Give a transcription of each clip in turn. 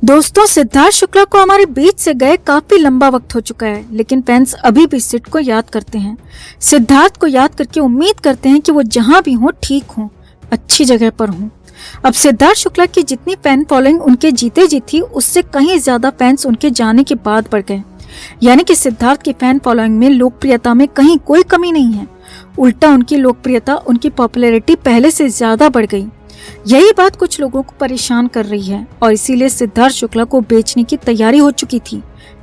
दोस्तों, सिद्धार्थ शुक्ला को हमारे बीच से गए काफी लंबा वक्त हो चुका है, लेकिन फैंस अभी भी सिड को याद करते हैं। सिद्धार्थ को याद करके उम्मीद करते हैं कि वो जहां भी हो ठीक हो, अच्छी जगह पर हो। अब सिद्धार्थ शुक्ला की जितनी फैन फॉलोइंग उनके जीते जी थी, उससे कहीं ज्यादा फैंस उनके जाने के बाद बढ़ गए। यानी कि सिद्धार्थ की फैन फॉलोइंग में, लोकप्रियता में कहीं कोई कमी नहीं है। उल्टा उनकी लोकप्रियता, उनकी पॉपुलैरिटी पहले से ज्यादा बढ़ गई। यही बात कुछ लोगों को परेशान कर रही है और इसीलिए सिद्धार्थ शुक्ला को बेचने की तैयारी हो चुकी थी।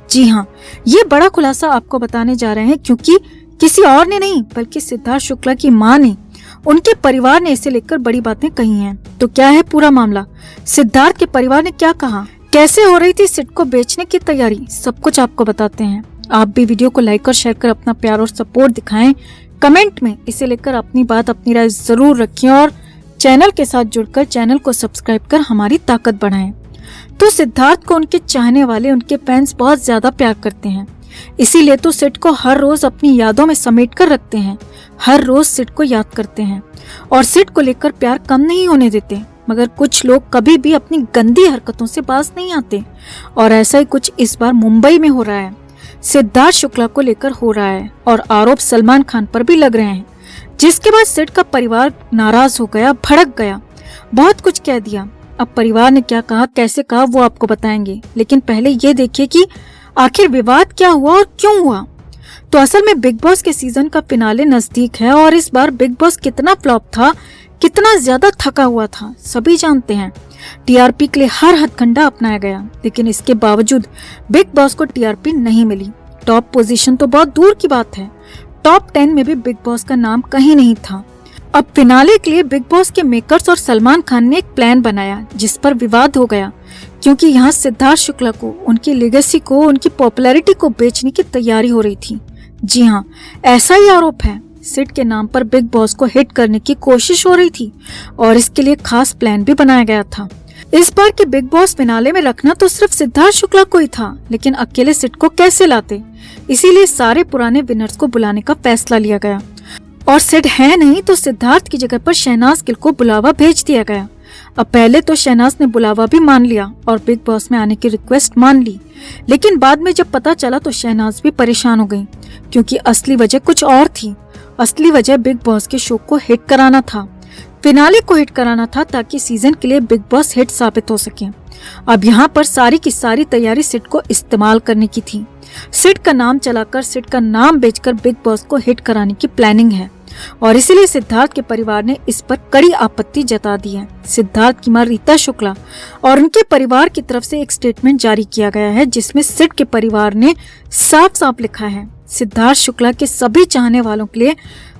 जी हाँ, ये बड़ा खुलासा आपको बताने जा रहे हैं, क्योंकि किसी और ने नहीं बल्कि सिद्धार्थ शुक्ला की मां ने, उनके परिवार ने इसे लेकर बड़ी बातें कही हैं। तो क्या है पूरा मामला, सिद्धार्थ के परिवार ने क्या कहा, कैसे हो रही थी सिड को बेचने की तैयारी, सब कुछ आपको बताते हैं। आप भी वीडियो को लाइक और शेयर कर अपना प्यार और सपोर्ट दिखाएं। कमेंट में इसे लेकर अपनी बात, अपनी राय जरूर रखें और चैनल के साथ जुड़कर चैनल को सब्सक्राइब कर हमारी ताकत बढ़ाएं। तो सिद्धार्थ को उनके चाहने वाले, उनके फैंस बहुत ज्यादा प्यार करते हैं, इसीलिए तो सिड को हर रोज अपनी यादों में समेट कर रखते हैं। हर रोज सिड को याद करते हैं और सिड को लेकर प्यार कम नहीं होने देते। मगर कुछ लोग कभी भी अपनी गंदी हरकतों से बाज नहीं आते और ऐसा ही कुछ इस बार मुंबई में हो रहा है। सिद्धार्थ शुक्ला को लेकर हो रहा है और आरोप सलमान खान पर भी लग रहे हैं, जिसके बाद सिड का परिवार नाराज हो गया, भड़क गया, बहुत कुछ कह दिया। अब परिवार ने क्या कहा, कैसे कहा, वो आपको बताएंगे, लेकिन पहले ये देखिए कि आखिर विवाद क्या हुआ और क्यों हुआ। तो असल में बिग बॉस के सीजन का फिनाले नजदीक है और इस बार बिग बॉस कितना फ्लॉप था, कितना ज्यादा थका हुआ था, सभी जानते हैं। टीआरपी के लिए हर हथकंडा अपनाया गया, लेकिन इसके बावजूद बिग बॉस को टीआरपी नहीं मिली। टॉप पोजीशन तो बहुत दूर की बात है, टॉप 10 में भी बिग बॉस का नाम कहीं नहीं था। अब फिनाले के लिए बिग बॉस के मेकर्स और सलमान खान ने एक प्लान बनाया, जिस पर विवाद हो गया, क्योंकि यहाँ सिद्धार्थ शुक्ला को, उनकी लेगेसी को, उनकी पॉपुलैरिटी को बेचने की तैयारी हो रही थी। जी हाँ, ऐसा ही आरोप है। सिड के नाम पर बिग बॉस को हिट करने की कोशिश हो रही थी और इसके लिए खास प्लान भी बनाया गया था। इस बार के बिग बॉस फिनाले में रखना तो सिर्फ सिद्धार्थ शुक्ला को ही था, लेकिन अकेले सिड को कैसे लाते, इसीलिए सारे पुराने विनर्स को बुलाने का फैसला लिया गया और सिड है नहीं तो सिद्धार्थ की जगह पर शहनाज गिल को बुलावा भेज दिया गया। अब पहले तो शहनाज ने बुलावा भी मान लिया और बिग बॉस में आने की रिक्वेस्ट मान ली, लेकिन बाद में जब पता चला तो शहनाज भी परेशान हो गई, क्योंकि असली वजह कुछ और थी। असली वजह बिग बॉस के शो को हिट कराना था, फिनाले को हिट कराना था, ताकि सीजन के लिए बिग बॉस हिट साबित हो सके। अब यहाँ पर सारी की सारी तैयारी सिड को इस्तेमाल करने की थी। सिड का नाम चलाकर, सिड का नाम बेचकर बिग बॉस को हिट कराने की प्लानिंग है और इसीलिए सिद्धार्थ के परिवार ने इस पर कड़ी आपत्ति जता दी है। सिद्धार्थ की मां रीता शुक्ला और उनके परिवार की तरफ से एक स्टेटमेंट जारी किया गया है, जिसमें सिड के परिवार ने साफ साफ लिखा है, सिद्धार्थ शुक्ला के सभी चाहने वालों के लिए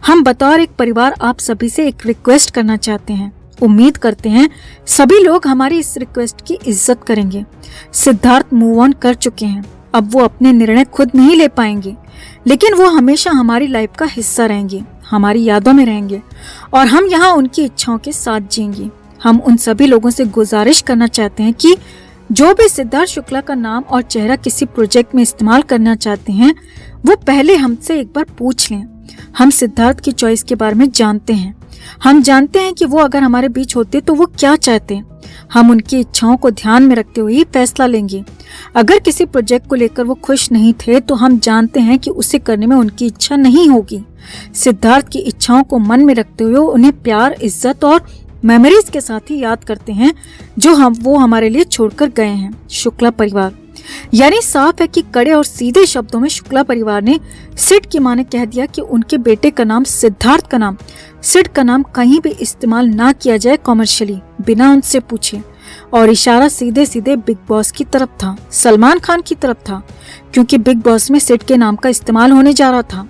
हम बतौर एक परिवार आप सभी से एक रिक्वेस्ट करना चाहते हैं। उम्मीद करते हैं सभी लोग हमारी इस रिक्वेस्ट की इज्जत करेंगे। सिद्धार्थ मूव ऑन कर चुके हैं, अब वो अपने निर्णय खुद नहीं ले पाएंगे, लेकिन वो हमेशा हमारी लाइफ का हिस्सा रहेंगे, हमारी यादों में रहेंगे और हम यहाँ उनकी इच्छाओं के साथ जिएंगे। हम उन सभी लोगों से गुजारिश करना चाहते हैं कि जो भी सिद्धार्थ शुक्ला का नाम और चेहरा किसी प्रोजेक्ट में इस्तेमाल करना चाहते हैं, वो पहले हमसे एक बार पूछ लें। हम सिद्धार्थ की चॉइस के बारे में जानते हैं, हम जानते हैं कि वो अगर हमारे बीच होते तो वो क्या चाहते हैं। हम उनकी इच्छाओं को ध्यान में रखते हुए ही फैसला लेंगे। अगर किसी प्रोजेक्ट को लेकर वो खुश नहीं थे तो हम जानते हैं कि उसे करने में उनकी इच्छा नहीं होगी। सिद्धार्थ की इच्छाओं को मन में रखते हुए उन्हें प्यार, इज्जत और मेमोरीज के साथ ही याद करते हैं, जो वो हमारे लिए छोड़कर गए हैं, शुक्ला परिवार। यानी साफ है कि कड़े और सीधे शब्दों में शुक्ला परिवार ने, सिड की मां ने कह दिया कि उनके बेटे का नाम, सिद्धार्थ का नाम, सिड का नाम कहीं भी इस्तेमाल ना किया जाए कॉमर्शियली, बिना उनसे पूछे। और इशारा सीधे सीधे बिग बॉस की तरफ था, सलमान खान की तरफ था, क्योंकि बिग बॉस में सिड के नाम का इस्तेमाल होने जा रहा था।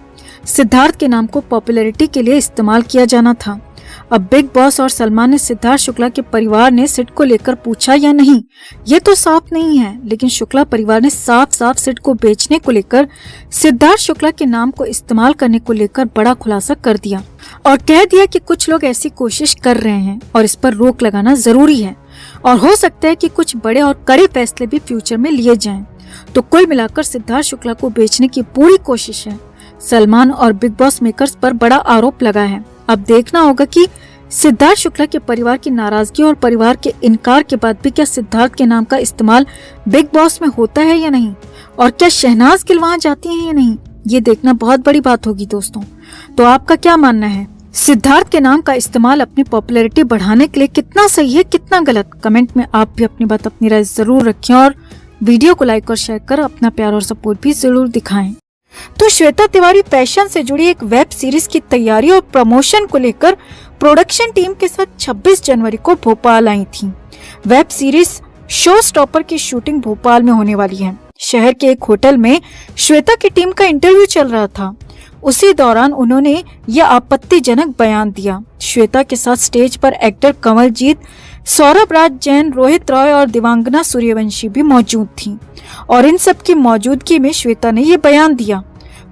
सिद्धार्थ के नाम को पॉपुलैरिटी के लिए इस्तेमाल किया जाना था। अब बिग बॉस और सलमान ने सिद्धार्थ शुक्ला के परिवार ने सिड को लेकर पूछा या नहीं, ये तो साफ नहीं है, लेकिन शुक्ला परिवार ने साफ साफ सिड को बेचने को लेकर, सिद्धार्थ शुक्ला के नाम को इस्तेमाल करने को लेकर बड़ा खुलासा कर दिया और कह दिया कि कुछ लोग ऐसी कोशिश कर रहे हैं और इस पर रोक लगाना जरूरी है और हो सकता है कि कुछ बड़े और कड़े फैसले भी फ्यूचर में लिए जाएं। तो कुल मिलाकर सिद्धार्थ शुक्ला को बेचने की पूरी कोशिश है। सलमान और बिग बॉस मेकर्स पर बड़ा आरोप लगा है। अब देखना होगा कि सिद्धार्थ शुक्ला के परिवार की नाराजगी और परिवार के इनकार के बाद भी क्या सिद्धार्थ के नाम का इस्तेमाल बिग बॉस में होता है या नहीं, और क्या शहनाज गिल वहां जाती हैं या नहीं, ये देखना बहुत बड़ी बात होगी दोस्तों। तो आपका क्या मानना है, सिद्धार्थ के नाम का इस्तेमाल अपनी पॉपुलैरिटी बढ़ाने के लिए कितना सही है कितना गलत? कमेंट में आप भी अपनी बात अपनी राय जरूर रखें और वीडियो को लाइक और शेयर कर अपना प्यार और सपोर्ट भी जरूर दिखाएं। तो श्वेता तिवारी फैशन से जुड़ी एक वेब सीरीज की तैयारी और प्रमोशन को लेकर प्रोडक्शन टीम के साथ 26 जनवरी को भोपाल आई थी। वेब सीरीज शो स्टॉपर की शूटिंग भोपाल में होने वाली है। शहर के एक होटल में श्वेता की टीम का इंटरव्यू चल रहा था। उसी दौरान उन्होंने यह आपत्तिजनक बयान दिया। श्वेता के साथ स्टेज पर एक्टर कमलजीत, सौरभ राज जैन, रोहित रॉय और दिवांगना सूर्यवंशी भी मौजूद थीं और इन सब की मौजूदगी में श्वेता ने ये बयान दिया।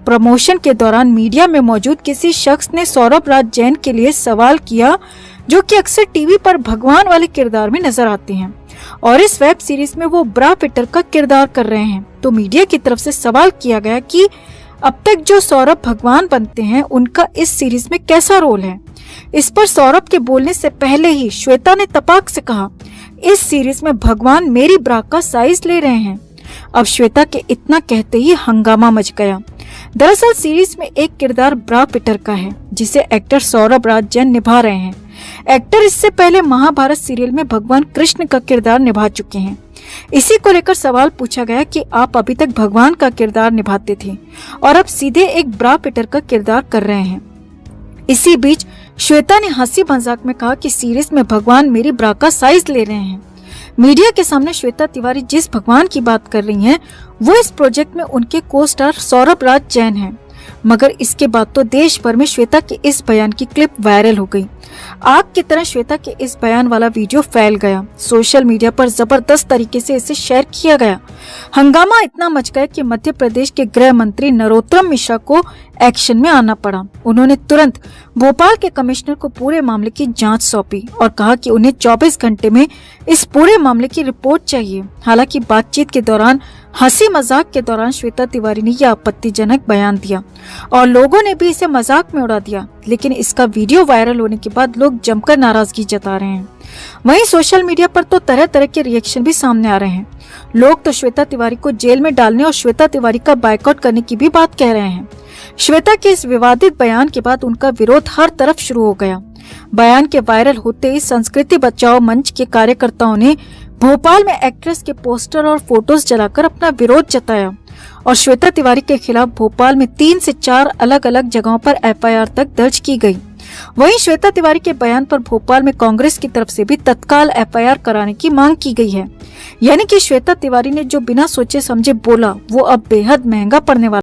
प्रमोशन के दौरान मीडिया में मौजूद किसी शख्स ने सौरभ राज जैन के लिए सवाल किया, जो कि अक्सर टीवी पर भगवान वाले किरदार में नजर आते हैं और इस वेब सीरीज में वो ब्रा पिटर का किरदार कर रहे हैं। तो मीडिया की तरफ से सवाल किया गया कि अब तक जो सौरभ भगवान बनते हैं उनका इस सीरीज में कैसा रोल है। इस पर सौरभ के बोलने से पहले ही श्वेता ने तपाक से कहा, इस सीरीज में भगवान मेरी ब्रा का साइज ले रहे हैं। अब श्वेता के इतना कहते ही हंगामा मच गया। दरअसल सीरीज में एक किरदार ब्रा पिटर का है जिसे एक्टर सौरभ राज जैन निभा रहे हैं। एक्टर इससे पहले महाभारत सीरियल में भगवान कृष्ण का किरदार निभा चुके हैं। इसी को लेकर सवाल पूछा गया कि आप अभी तक भगवान का किरदार निभाते थे और अब सीधे एक ब्रा पिटर का किरदार कर रहे हैं। इसी बीच श्वेता ने हंसी मजाक में कहा कि सीरीज में भगवान मेरी ब्रा का साइज ले रहे हैं। मीडिया के सामने श्वेता तिवारी जिस भगवान की बात कर रही हैं, वो इस प्रोजेक्ट में उनके को स्टार सौरभ राज जैन हैं। मगर इसके बाद तो देश भर में श्वेता के इस बयान की क्लिप वायरल हो गई। आग की तरह श्वेता के इस बयान वाला वीडियो फैल गया। सोशल मीडिया पर जबरदस्त तरीके से इसे शेयर किया गया। हंगामा इतना मच गया कि मध्य प्रदेश के गृह मंत्री नरोत्तम मिश्रा को एक्शन में आना पड़ा। उन्होंने तुरंत भोपाल के कमिश्नर को पूरे मामले की जांच सौंपी और कहा कि उन्हें 24 घंटे में इस पूरे मामले की रिपोर्ट चाहिए। हालांकि बातचीत के दौरान हंसी मजाक के दौरान श्वेता तिवारी ने यह आपत्तिजनक बयान दिया और लोगों ने भी इसे मजाक में उड़ा दिया। लेकिन इसका वीडियो वायरल होने के बाद लोग जमकर नाराजगी जता रहे हैं। वहीं सोशल मीडिया पर तो तरह तरह के रिएक्शन भी सामने आ रहे हैं। लोग तो श्वेता तिवारी को जेल में डालने और श्वेता तिवारी का बायकॉट करने की भी बात कह रहे हैं। श्वेता के इस विवादित बयान के बाद उनका विरोध हर तरफ शुरू हो गया। बयान के वायरल होते ही संस्कृति बचाओ मंच के कार्यकर्ताओं ने भोपाल में एक्ट्रेस के पोस्टर और फोटोज जलाकर अपना विरोध जताया और श्वेता तिवारी के खिलाफ भोपाल में 3 से 4 अलग अलग जगहों पर एफआईआर तक दर्ज की गई। वहीं श्वेता तिवारी के बयान पर भोपाल में कांग्रेस की तरफ से भी तत्काल एफआईआर कराने की मांग की गई है। यानी कि श्वेता तिवारी ने जो बिना सोचे समझे बोला वो अब बेहद महंगा पड़ने वाला